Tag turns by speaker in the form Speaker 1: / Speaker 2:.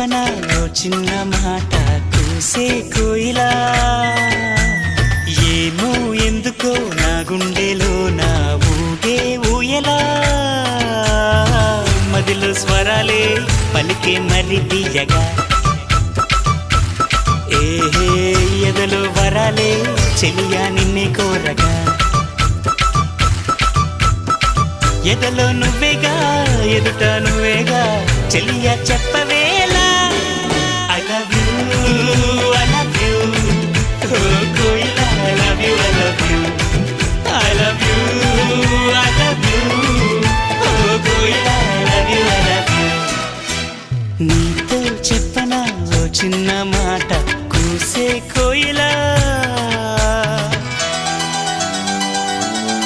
Speaker 1: చెప్పనా ఓ చిన్న మాట కూసే కోయిలా ఏమో ఎందుకో నా గుండెలో నా ఊగే ఊయలా మదిలో స్వరాలే పలికే మరి తీయగా ఏహే ఎదలో వరాలే చెలియా నిన్నే కోరగా ఎదలో నువ్వేగా ఎదుట నువ్వేగా చెలియా చెప్పవేలా I love you